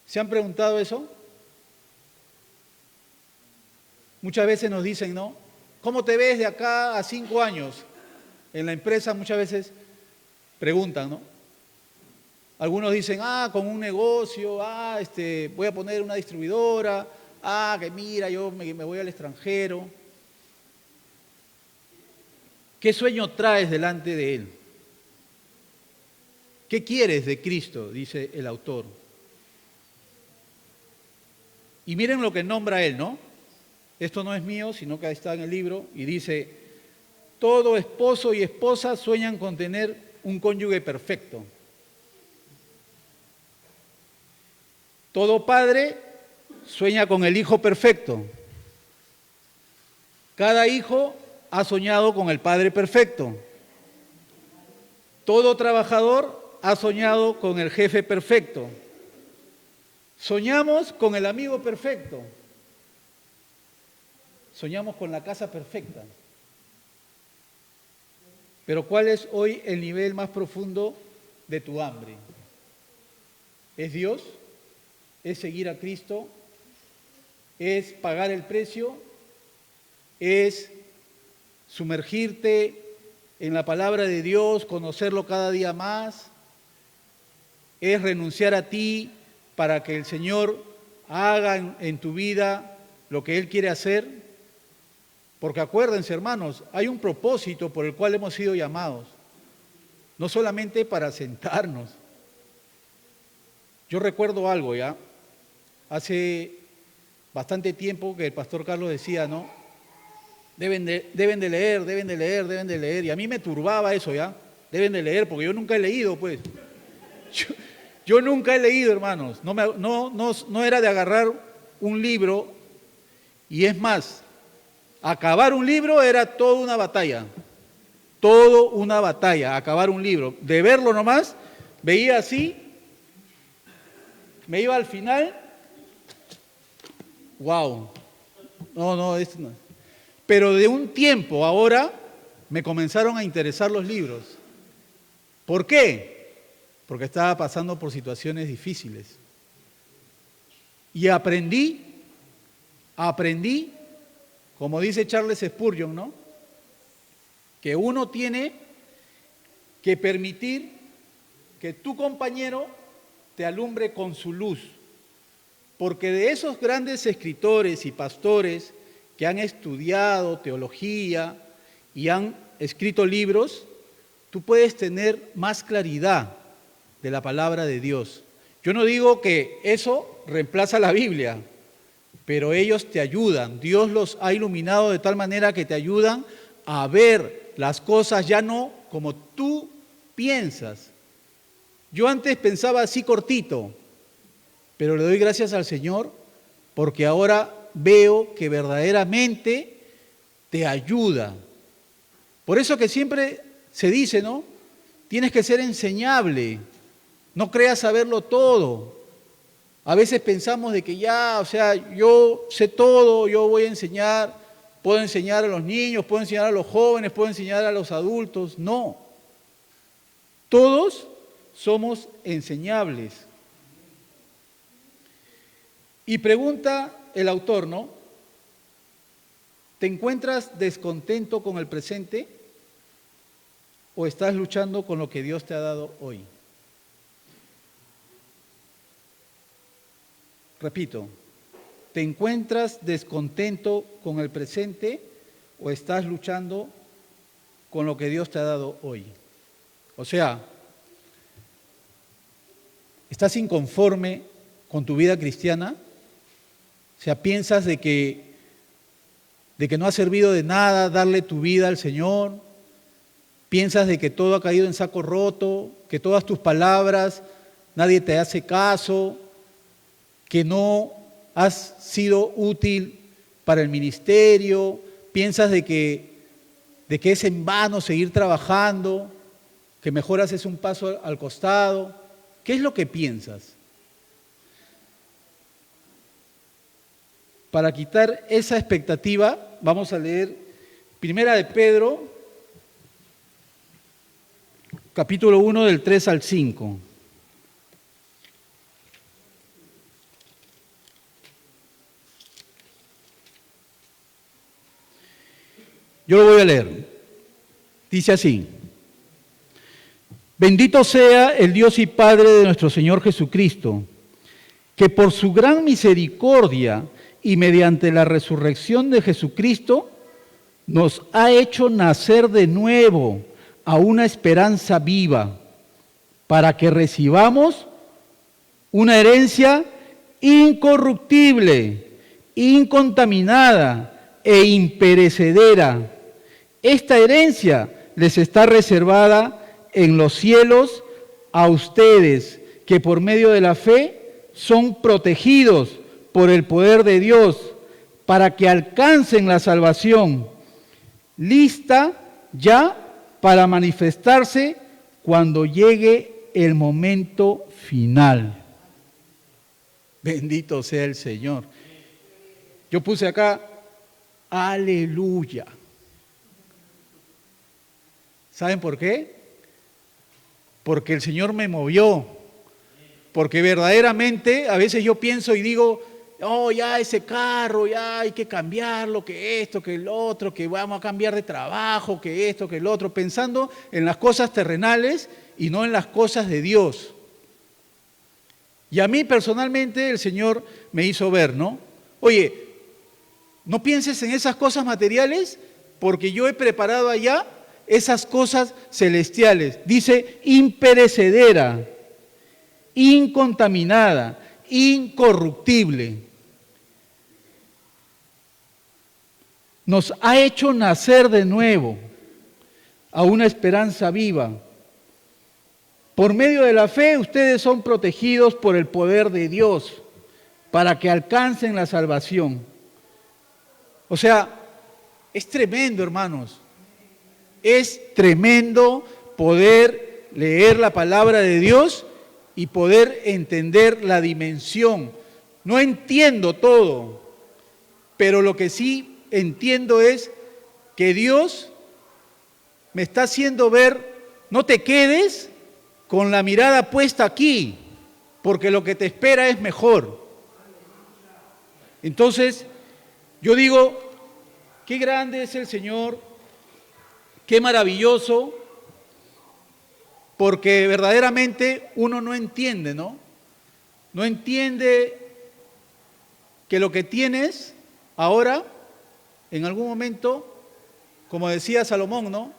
¿Se han preguntado eso? Muchas veces nos dicen, ¿no? ¿Cómo te ves de acá a 5 años? En la empresa muchas veces preguntan, ¿no? Algunos dicen, con un negocio, voy a poner una distribuidora, que mira, yo me voy al extranjero. ¿Qué sueño traes delante de Él? ¿Qué quieres de Cristo?, dice el autor. Y miren lo que nombra Él, ¿no? Esto no es mío, sino que está en el libro, y dice, todo esposo y esposa sueñan con tener un cónyuge perfecto. Todo padre sueña con el hijo perfecto. Cada hijo ha soñado con el padre perfecto. Todo trabajador ha soñado con el jefe perfecto. Soñamos con el amigo perfecto. Soñamos con la casa perfecta. Pero ¿cuál es hoy el nivel más profundo de tu hambre? ¿Es Dios? ¿Es seguir a Cristo? ¿Es pagar el precio? ¿Es sumergirte en la palabra de Dios, conocerlo cada día más? ¿Es renunciar a ti para que el Señor haga en tu vida lo que Él quiere hacer? Porque acuérdense, hermanos, hay un propósito por el cual hemos sido llamados, no solamente para sentarnos. Yo recuerdo algo ya, hace bastante tiempo que el pastor Carlos decía, ¿no? Deben de leer, y a mí me turbaba eso ya, deben de leer, porque yo nunca he leído, pues. Yo nunca he leído, hermanos, no era de agarrar un libro, y es más, acabar un libro era toda una batalla, acabar un libro. De verlo nomás, veía así, me iba al final, wow, no. Pero de un tiempo ahora me comenzaron a interesar los libros. ¿Por qué? Porque estaba pasando por situaciones difíciles. Y aprendí, como dice Charles Spurgeon, ¿no? Que uno tiene que permitir que tu compañero te alumbre con su luz. Porque de esos grandes escritores y pastores que han estudiado teología y han escrito libros, tú puedes tener más claridad de la palabra de Dios. Yo no digo que eso reemplaza la Biblia, pero ellos te ayudan. Dios los ha iluminado de tal manera que te ayudan a ver las cosas ya no como tú piensas. Yo antes pensaba así cortito, pero le doy gracias al Señor porque ahora veo que verdaderamente te ayuda. Por eso que siempre se dice, ¿no? Tienes que ser enseñable, no creas saberlo todo. A veces pensamos de que ya, o sea, yo sé todo, yo voy a enseñar, puedo enseñar a los niños, puedo enseñar a los jóvenes, puedo enseñar a los adultos. No, todos somos enseñables. Y pregunta el autor, ¿no? ¿Te encuentras descontento con el presente o estás luchando con lo que Dios te ha dado hoy? Repito, ¿te encuentras descontento con el presente o estás luchando con lo que Dios te ha dado hoy? O sea, ¿estás inconforme con tu vida cristiana? O sea, ¿piensas de que no ha servido de nada darle tu vida al Señor? ¿Piensas de que todo ha caído en saco roto, que todas tus palabras nadie te hace caso, que no has sido útil para el ministerio? ¿Piensas de que es en vano seguir trabajando, que mejor haces un paso al costado? ¿Qué es lo que piensas? Para quitar esa expectativa, vamos a leer Primera de Pedro, capítulo 1, del 3 al 5. Yo lo voy a leer. Dice así: Bendito sea el Dios y Padre de nuestro Señor Jesucristo, que por su gran misericordia y mediante la resurrección de Jesucristo nos ha hecho nacer de nuevo a una esperanza viva, para que recibamos una herencia incorruptible, incontaminada e imperecedera. Esta herencia les está reservada en los cielos a ustedes, que por medio de la fe son protegidos por el poder de Dios, para que alcancen la salvación, lista ya para manifestarse cuando llegue el momento final. Bendito sea el Señor. Yo puse acá, aleluya. ¿Saben por qué? Porque el Señor me movió. Porque verdaderamente a veces yo pienso y digo, oh, ya ese carro, ya hay que cambiarlo, que esto, que el otro, que vamos a cambiar de trabajo, que esto, que el otro, pensando en las cosas terrenales y no en las cosas de Dios. Y a mí personalmente el Señor me hizo ver, ¿no? Oye, no pienses en esas cosas materiales porque yo he preparado allá esas cosas celestiales. Dice imperecedera, incontaminada, incorruptible. Nos ha hecho nacer de nuevo a una esperanza viva. Por medio de la fe, ustedes son protegidos por el poder de Dios para que alcancen la salvación. O sea, es tremendo, hermanos. Es tremendo poder leer la palabra de Dios y poder entender la dimensión. No entiendo todo, pero lo que sí entiendo es que Dios me está haciendo ver, no te quedes con la mirada puesta aquí, porque lo que te espera es mejor. Entonces, yo digo, qué grande es el Señor, qué maravilloso, porque verdaderamente uno no entiende, ¿no? No entiende que lo que tienes ahora, en algún momento, como decía Salomón, ¿no?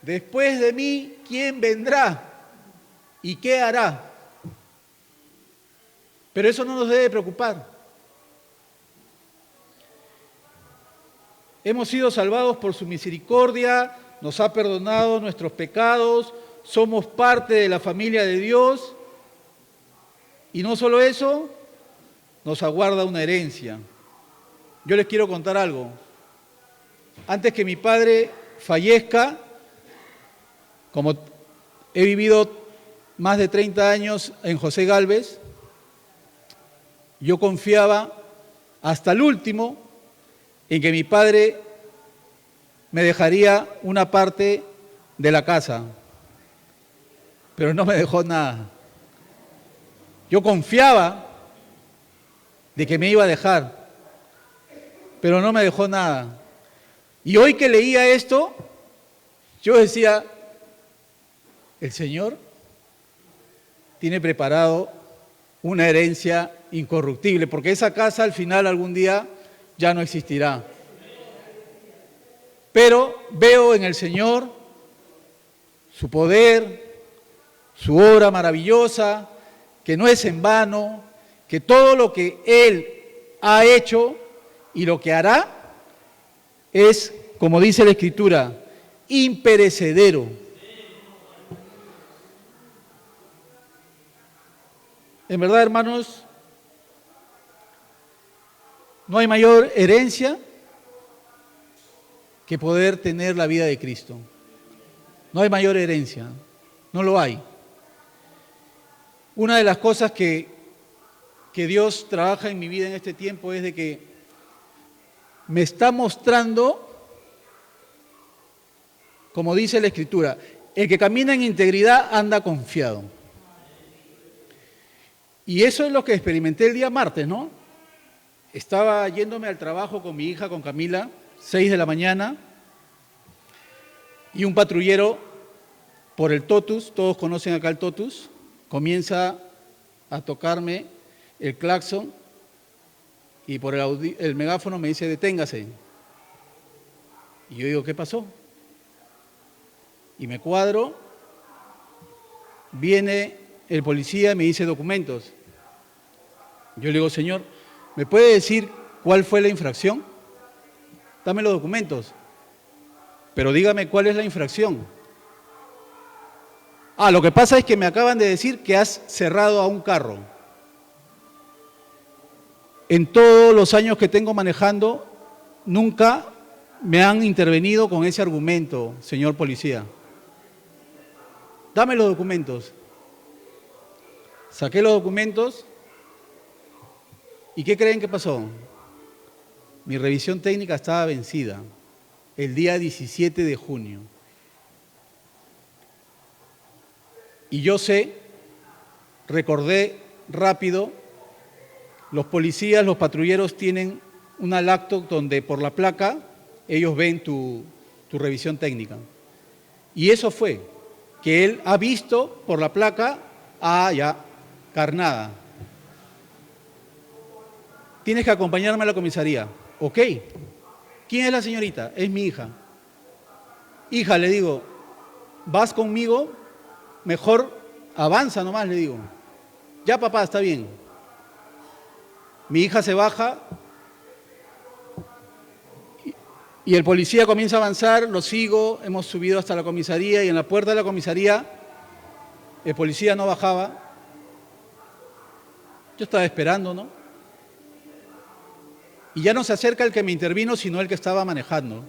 Después de mí, ¿quién vendrá? ¿Y qué hará? Pero eso no nos debe preocupar. Hemos sido salvados por su misericordia, nos ha perdonado nuestros pecados, somos parte de la familia de Dios. Y no solo eso, nos aguarda una herencia. Yo les quiero contar algo. Antes que mi padre fallezca, como he vivido más de 30 años en José Gálvez, yo confiaba hasta el último en que mi padre me dejaría una parte de la casa, pero no me dejó nada. Yo confiaba de que me iba a dejar, pero no me dejó nada. Y hoy que leía esto, yo decía, el Señor tiene preparado una herencia incorruptible, porque esa casa al final algún día ya no existirá. Pero veo en el Señor su poder, su obra maravillosa, que no es en vano, que todo lo que Él ha hecho y lo que hará es, como dice la Escritura, imperecedero. En verdad, hermanos, no hay mayor herencia que poder tener la vida de Cristo. No hay mayor herencia, no lo hay. Una de las cosas que Dios trabaja en mi vida en este tiempo es de que me está mostrando, como dice la Escritura, el que camina en integridad anda confiado. Y eso es lo que experimenté el día martes, ¿no? Estaba yéndome al trabajo con mi hija, con Camila, 6 de la mañana, y un patrullero por el Totus, todos conocen acá el Totus, comienza a tocarme el claxon y por el megáfono me dice, deténgase. Y yo digo, ¿qué pasó? Y me cuadro, viene el policía y me dice documentos. Yo le digo, señor, ¿me puede decir cuál fue la infracción? Dame los documentos, pero dígame cuál es la infracción. Ah, lo que pasa es que me acaban de decir que has cerrado a un carro. En todos los años que tengo manejando, nunca me han intervenido con ese argumento, señor policía. Dame los documentos. Saqué los documentos y ¿qué creen que pasó? Mi revisión técnica estaba vencida el día 17 de junio. Y yo recordé rápido, los policías, los patrulleros tienen una laptop donde por la placa ellos ven tu revisión técnica. Y eso fue, que él ha visto por la placa, ya, carnada. Tienes que acompañarme a la comisaría. Ok. ¿Quién es la señorita? Es mi hija. Hija, le digo, ¿vas conmigo? Mejor avanza nomás, le digo. Ya, papá, está bien. Mi hija se baja y el policía comienza a avanzar, lo sigo, hemos subido hasta la comisaría y en la puerta de la comisaría el policía no bajaba. Yo estaba esperando, ¿no? Y ya no se acerca el que me intervino, sino el que estaba manejando.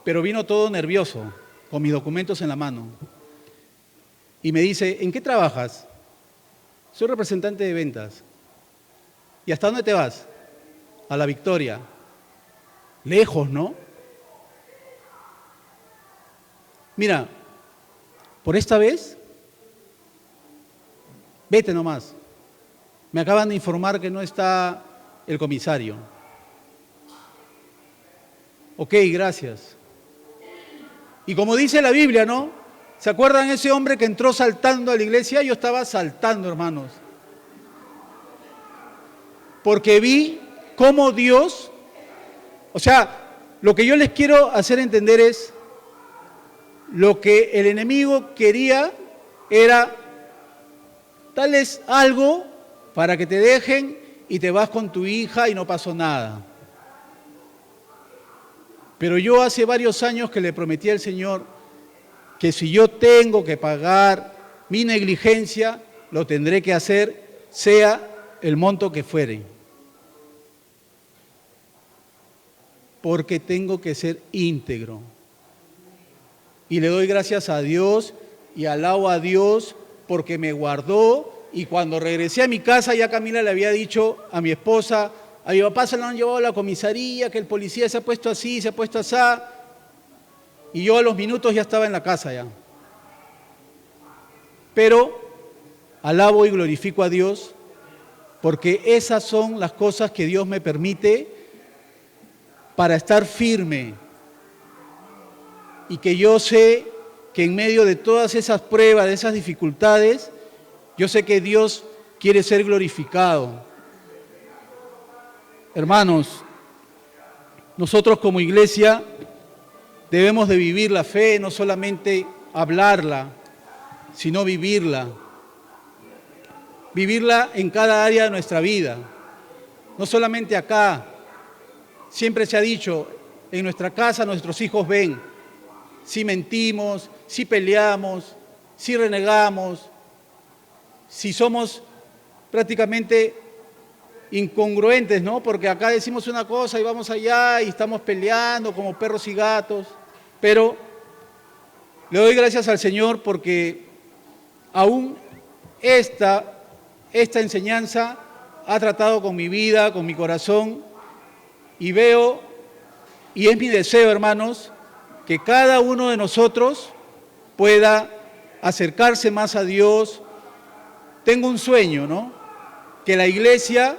Pero vino todo nervioso, con mis documentos en la mano. Y me dice, ¿en qué trabajas? Soy representante de ventas. ¿Y hasta dónde te vas? A La Victoria. Lejos, ¿no? Mira, por esta vez, vete nomás. Me acaban de informar que no está el comisario. Ok, gracias. Y como dice la Biblia, ¿no? ¿Se acuerdan ese hombre que entró saltando a la iglesia? Yo estaba saltando, hermanos. Porque vi cómo Dios, o sea, lo que yo les quiero hacer entender es, lo que el enemigo quería era darles algo para que te dejen y te vas con tu hija y no pasó nada. Pero yo hace varios años que le prometí al Señor que si yo tengo que pagar mi negligencia, lo tendré que hacer, sea el monto que fuere. Porque tengo que ser íntegro. Y le doy gracias a Dios y alabo a Dios porque me guardó. Y cuando regresé a mi casa, ya Camila le había dicho a mi esposa, a mi papá se lo han llevado a la comisaría, que el policía se ha puesto así, se ha puesto así. Y yo a los minutos ya estaba en la casa ya. Pero alabo y glorifico a Dios porque esas son las cosas que Dios me permite para estar firme. Y que yo sé que en medio de todas esas pruebas, de esas dificultades, yo sé que Dios quiere ser glorificado. Hermanos, nosotros como iglesia debemos de vivir la fe, no solamente hablarla, sino vivirla. Vivirla en cada área de nuestra vida, no solamente acá. Siempre se ha dicho, en nuestra casa nuestros hijos ven si mentimos, si peleamos, si renegamos, si somos prácticamente incongruentes, ¿no? Porque acá decimos una cosa y vamos allá y estamos peleando como perros y gatos. Pero le doy gracias al Señor porque aún esta enseñanza ha tratado con mi vida, con mi corazón, y veo, y es mi deseo, hermanos, que cada uno de nosotros pueda acercarse más a Dios. Tengo un sueño, ¿no? Que la iglesia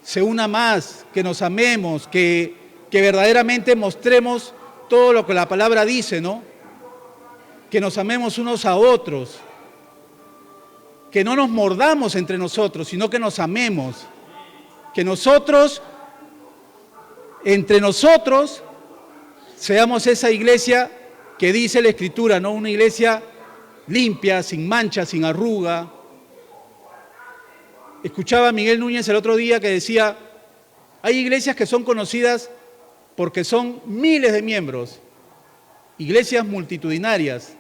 se una más, que nos amemos, que verdaderamente mostremos todo lo que la palabra dice, ¿no? Que nos amemos unos a otros, que no nos mordamos entre nosotros, sino que nos amemos, que nosotros, entre nosotros, seamos esa iglesia que dice la Escritura, ¿no? Una iglesia limpia, sin mancha, sin arruga. Escuchaba a Miguel Núñez el otro día que decía, hay iglesias que son conocidas porque son miles de miembros, iglesias multitudinarias.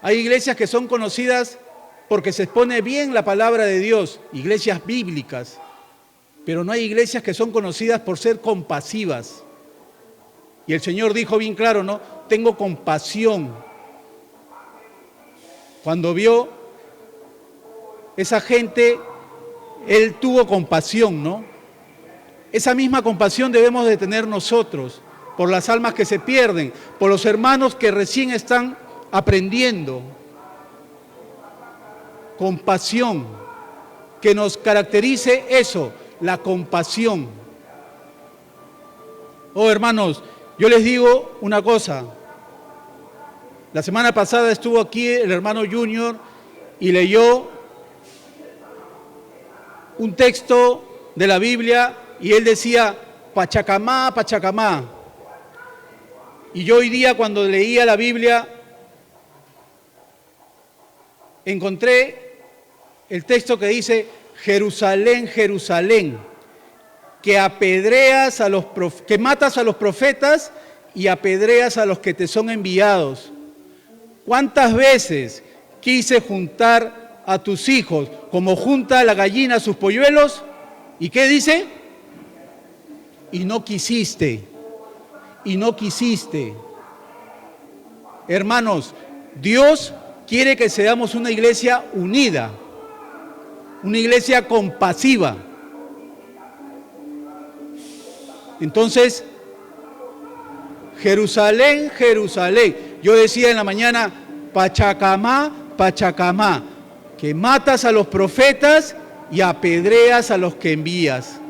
Hay iglesias que son conocidas porque se expone bien la palabra de Dios, iglesias bíblicas. Pero no hay iglesias que son conocidas por ser compasivas. Y el Señor dijo bien claro, ¿no? Tengo compasión. Cuando vio esa gente, Él tuvo compasión, ¿no? Esa misma compasión debemos de tener nosotros por las almas que se pierden, por los hermanos que recién están aprendiendo. Compasión, que nos caracterice eso, la compasión. Oh, hermanos, yo les digo una cosa. La semana pasada estuvo aquí el hermano Junior y leyó un texto de la Biblia y él decía, Pachacamá, Pachacamá. Y yo hoy día cuando leía la Biblia encontré el texto que dice, Jerusalén, Jerusalén, que apedreas a los que matas a los profetas y apedreas a los que te son enviados. ¿Cuántas veces quise juntar a tus hijos como junta la gallina a sus polluelos? ¿Y qué dice? Y no quisiste. Y no quisiste. Hermanos, Dios quiere que seamos una iglesia unida, una iglesia compasiva. Entonces, Jerusalén, Jerusalén. Yo decía en la mañana, Pachacamá, Pachacamá, que matas a los profetas y apedreas a los que envías.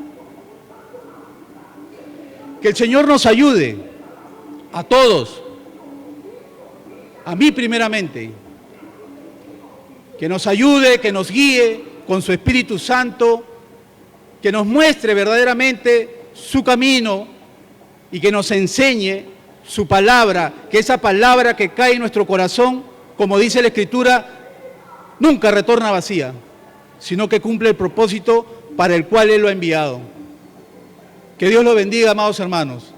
Que el Señor nos ayude, a todos, a mí primeramente, que nos ayude, que nos guíe con su Espíritu Santo, que nos muestre verdaderamente su camino y que nos enseñe su palabra, que esa palabra que cae en nuestro corazón, como dice la Escritura, nunca retorna vacía, sino que cumple el propósito para el cual Él lo ha enviado. Que Dios lo bendiga, amados hermanos.